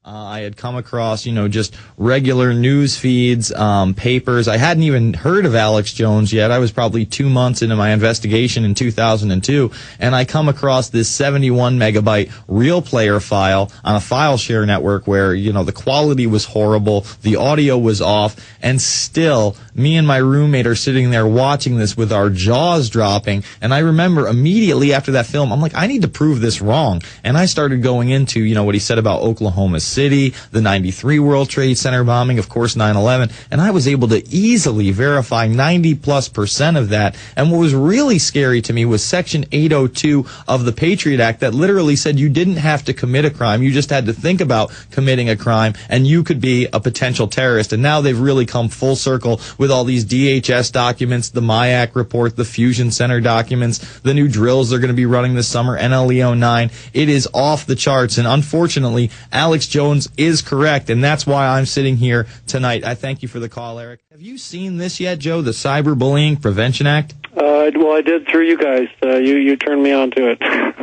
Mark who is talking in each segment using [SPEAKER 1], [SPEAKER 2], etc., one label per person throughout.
[SPEAKER 1] I had come across, just regular news feeds, papers. I hadn't even heard of Alex Jones yet. I was probably 2 months into my investigation in 2002, and I come across this 71 megabyte real player file on a file share network where, the quality was horrible, the audio was off, and still, me and my roommate are sitting there watching this with our jaws dropping, and I remember immediately after that film, I'm like, I need to prove this wrong. And I started going into, what he said about Oklahoma City, the 93 World Trade Center bombing, of course 9/11, and I was able to easily verify 90+% of that. And what was really scary to me was Section 802 of the Patriot Act that literally said you didn't have to commit a crime, you just had to think about committing a crime, and you could be a potential terrorist. And now they've really come full circle with all these DHS documents, the MIAC report, the Fusion Center documents, the new drills they're going to be running this summer, NLE 09. It is off the charts, and unfortunately, Alex Jones is correct, and that's why I'm sitting here tonight. I thank you for the call, Eric. Have you seen this yet, Joe, the Cyberbullying Prevention Act?
[SPEAKER 2] Well, I did through you guys. You turned me on to it.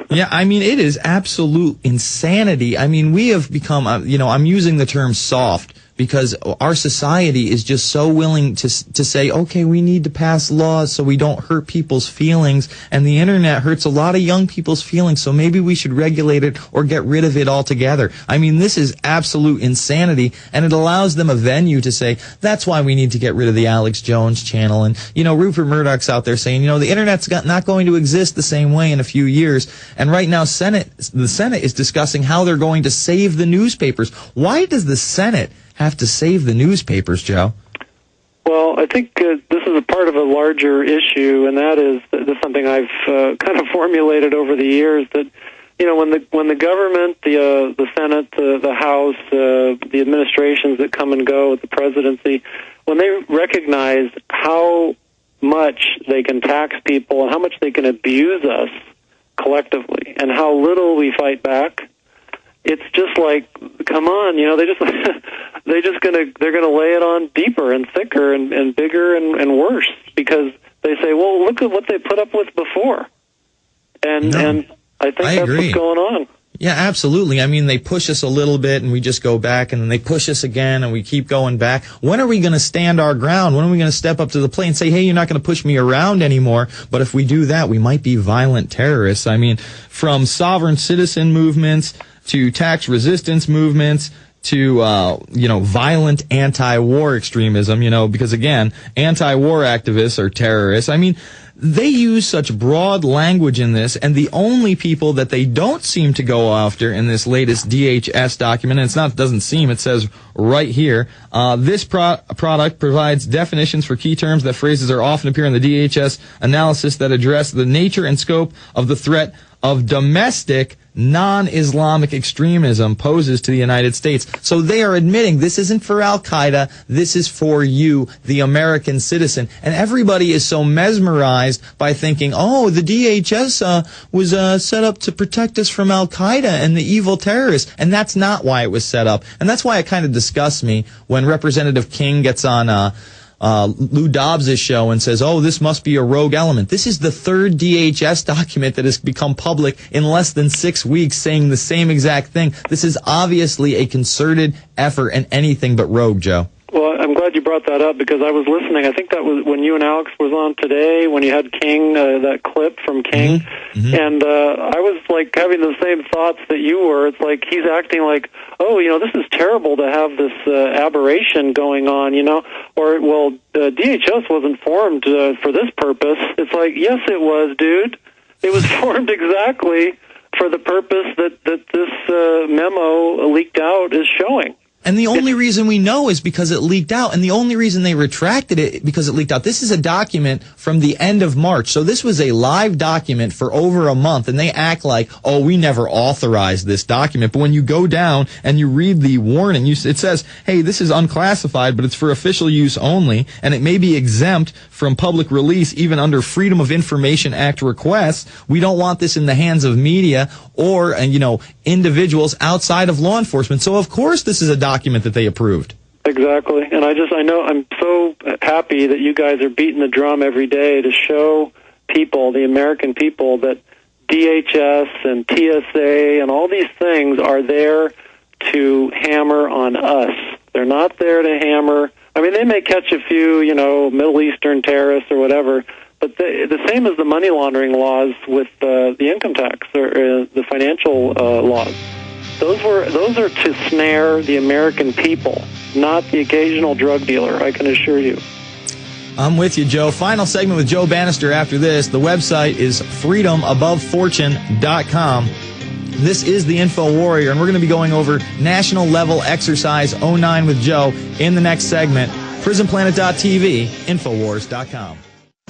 [SPEAKER 1] Yeah, it is absolute insanity. We have become, I'm using the term soft because our society is just so willing to say, okay, we need to pass laws so we don't hurt people's feelings, and the internet hurts a lot of young people's feelings, so maybe we should regulate it or get rid of it altogether. This is absolute insanity, and it allows them a venue to say, that's why we need to get rid of the Alex Jones channel. And, Rupert Murdoch's out there saying, the internet's not going to exist the same way in a few years, and right now the Senate is discussing how they're going to save the newspapers. Why does the Senate have to save the newspapers, Joe?
[SPEAKER 2] Well, I think this is a part of a larger issue, and that is something I've kind of formulated over the years, that when the government, the Senate, the House, the administrations that come and go with the presidency, when they recognize how much they can tax people and how much they can abuse us collectively and how little we fight back, it's just like, come on, they're gonna lay it on deeper and thicker and bigger and worse, because they say, well, look at what they put up with before, and I think that's what's going on.
[SPEAKER 1] Yeah, absolutely. They push us a little bit and we just go back, and then they push us again and we keep going back. When are we going to stand our ground? When are we going to step up to the plate and say, hey, you're not going to push me around anymore? But if we do that, we might be violent terrorists. From sovereign citizen movements to tax resistance movements to, violent anti-war extremism, because again, anti-war activists are terrorists. They use such broad language in this, and the only people that they don't seem to go after in this latest DHS document, and it says right here, this product provides definitions for key terms that phrases are often appear in the DHS analysis that address the nature and scope of the threat of domestic non-Islamic extremism poses to the United States. So they are admitting this isn't for Al-Qaeda, this is for you, the American citizen. And everybody is so mesmerized by thinking, oh, the DHS was set up to protect us from Al-Qaeda and the evil terrorists. And that's not why it was set up. And that's why it kind of disgusts me when Representative King gets on Lou Dobbs' show and says, oh, this must be a rogue element. This is the third DHS document that has become public in less than 6 weeks saying the same exact thing. This is obviously a concerted effort and anything but rogue, Joe.
[SPEAKER 2] Well, I'm glad you brought that up, because I was listening. I think that was when you and Alex was on today, when you had King, that clip from King. Mm-hmm. And I was like having the same thoughts that you were. It's like he's acting like, oh, this is terrible to have this aberration going on, or, well, DHS wasn't formed for this purpose. It's like, yes, it was, dude. It was formed exactly for the purpose that this memo leaked out is showing.
[SPEAKER 1] And the only reason we know is because it leaked out, and the only reason they retracted it because it leaked out. This is a document from the end of March, so this was a live document for over a month, and they act like, oh, we never authorized this document. But when you go down and you read the warning, it says, hey, this is unclassified, but it's for official use only, and it may be exempt from public release even under Freedom of Information Act requests. We don't want this in the hands of media or, individuals outside of law enforcement. So, of course, this is a document that they approved.
[SPEAKER 2] Exactly. And I know I'm so happy that you guys are beating the drum every day to show people, the American people, that DHS and TSA and all these things are there to hammer on us. They're not there to hammer. I mean, they may catch a few, Middle Eastern terrorists or whatever, but the same as the money laundering laws with the income tax or the financial laws. Those are to snare the American people, not the occasional drug dealer, I can assure you.
[SPEAKER 1] I'm with you, Joe. Final segment with Joe Banister after this. The website is freedomabovefortune.com. This is the Info Warrior, and we're going to be going over National Level Exercise 09 with Joe in the next segment. PrisonPlanet.tv, Infowars.com.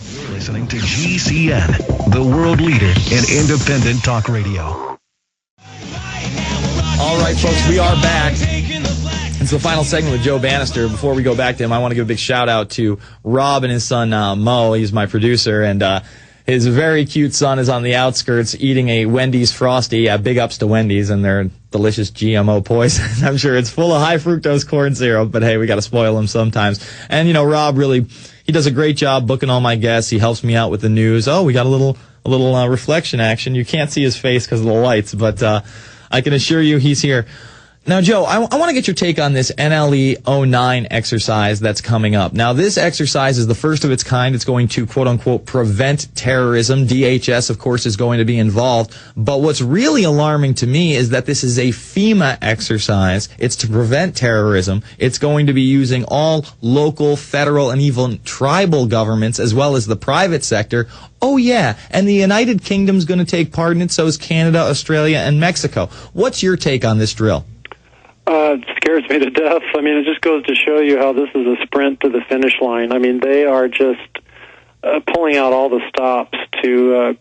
[SPEAKER 3] You're listening to GCN, the world leader in independent talk radio.
[SPEAKER 1] All right, folks, we are back. It's the final segment with Joe Banister. Before we go back to him, I want to give a big shout-out to Rob and his son, Mo. He's my producer, and his very cute son is on the outskirts eating a Wendy's Frosty. Yeah, big ups to Wendy's and their delicious GMO poison. I'm sure it's full of high-fructose corn syrup, but hey, we got to spoil him sometimes. And, Rob really, he does a great job booking all my guests. He helps me out with the news. Oh, we got a little reflection action. You can't see his face because of the lights, but I can assure you he's here. Now, Joe, I want to get your take on this NLE 09 exercise that's coming up. Now, this exercise is the first of its kind. It's going to, quote-unquote, prevent terrorism. DHS, of course, is going to be involved. But what's really alarming to me is that this is a FEMA exercise. It's to prevent terrorism. It's going to be using all local, federal, and even tribal governments, as well as the private sector. Oh, yeah, and the United Kingdom's going to take part in it, so is Canada, Australia, and Mexico. What's your take on this drill?
[SPEAKER 2] It scares me to death. I mean, it just goes to show you how this is a sprint to the finish line. I mean, they are just pulling out all the stops to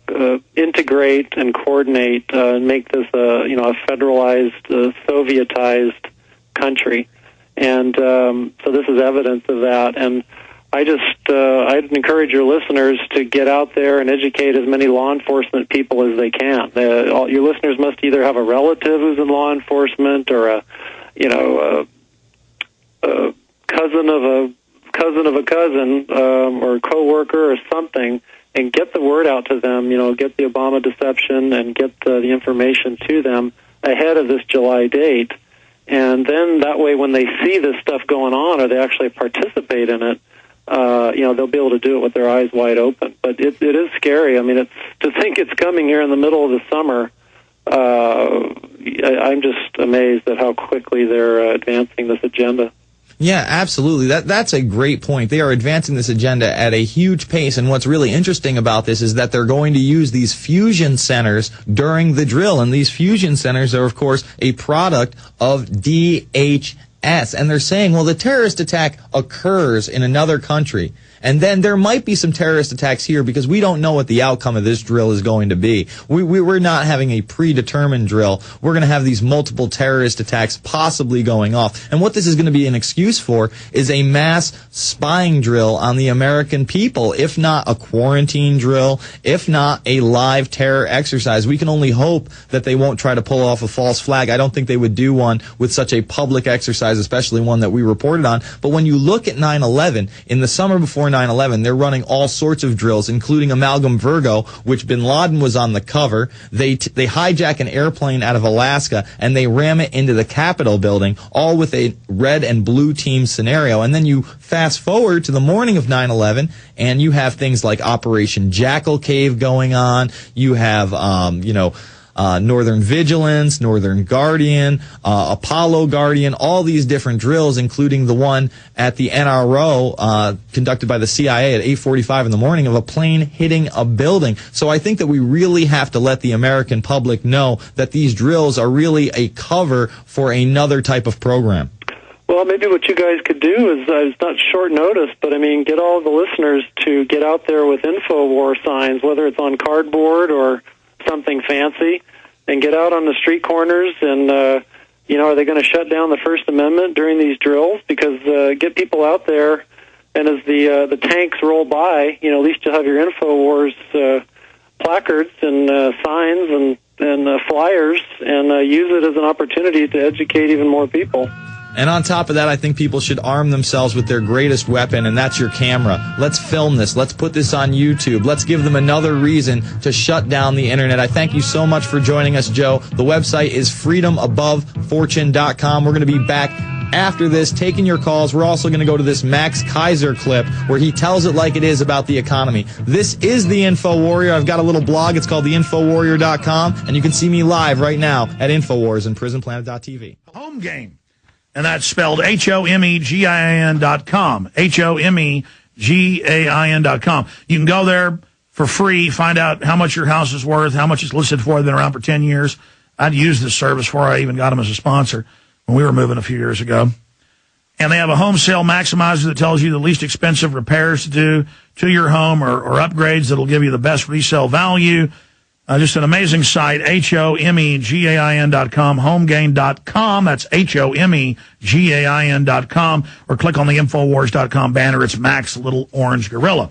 [SPEAKER 2] integrate and coordinate and make this a federalized, Sovietized country. And so this is evidence of that. And I'd encourage your listeners to get out there and educate as many law enforcement people as they can. Your listeners must either have a relative who's in law enforcement or a cousin of a cousin or a coworker or something, and get the word out to them. Get the Obama deception and get the information to them ahead of this July date. And then that way, when they see this stuff going on or they actually participate in it, they'll be able to do it with their eyes wide open. But it is scary. I mean, it's to think it's coming here in the middle of the summer. I'm just amazed at how quickly they're advancing this agenda.
[SPEAKER 1] Yeah, absolutely. That's a great point. They are advancing this agenda at a huge pace, and what's really interesting about this is that they're going to use these fusion centers during the drill, and these fusion centers are, of course, a product of DHS. And they're saying, well, the terrorist attack occurs in another country, and then there might be some terrorist attacks here because we don't know what the outcome of this drill is going to be. We're not having a predetermined drill. We're going to have these multiple terrorist attacks possibly going off. And what this is going to be an excuse for is a mass spying drill on the American people, if not a quarantine drill, if not a live terror exercise. We can only hope that they won't try to pull off a false flag. I don't think they would do one with such a public exercise, especially one that we reported on. But when you look at 9/11, in the summer before 9/11, they're running all sorts of drills, including Amalgam Virgo, which bin Laden was on the cover. They hijack an airplane out of Alaska and they ram it into the Capitol building, all with a red and blue team scenario. And then you fast forward to the morning of 9/11, and you have things like Operation Jackal Cave going on. You have, Northern Vigilance, Northern Guardian, Apollo Guardian, all these different drills, including the one at the NRO conducted by the CIA at 8:45 in the morning of a plane hitting a building. So I think that we really have to let the American public know that these drills are really a cover for another type of program.
[SPEAKER 2] Well, maybe what you guys could do is, it's not short notice, but I mean, get all the listeners to get out there with InfoWar signs, whether it's on cardboard or something fancy, and get out on the street corners and, are they going to shut down the First Amendment during these drills? Because get people out there, and as the tanks roll by, at least you'll have your InfoWars placards and signs and flyers, and use it as an opportunity to educate even more people.
[SPEAKER 1] And on top of that, I think people should arm themselves with their greatest weapon, and that's your camera. Let's film this. Let's put this on YouTube. Let's give them another reason to shut down the internet. I thank you so much for joining us, Joe. The website is freedomabovefortune.com. We're going to be back after this, taking your calls. We're also going to go to this Max Kaiser clip where he tells it like it is about the economy. This is the Info Warrior. I've got a little blog. It's called theinfowarrior.com, and you can see me live right now at Infowars and PrisonPlanet.tv.
[SPEAKER 4] Home game. And that's spelled HOMEGAIN.com. HOMEGAIN.com. You can go there for free, find out how much your house is worth, how much it's listed for. They've been around for 10 years. I'd used this service before I even got them as a sponsor when we were moving a few years ago. And they have a home sale maximizer that tells you the least expensive repairs to do to your home or upgrades that'll give you the best resale value. Just an amazing site, HOMEGAIN.com, homegain.com. That's HOMEGAIN.com. Or click on the Infowars.com banner. It's Max Little Orange Gorilla.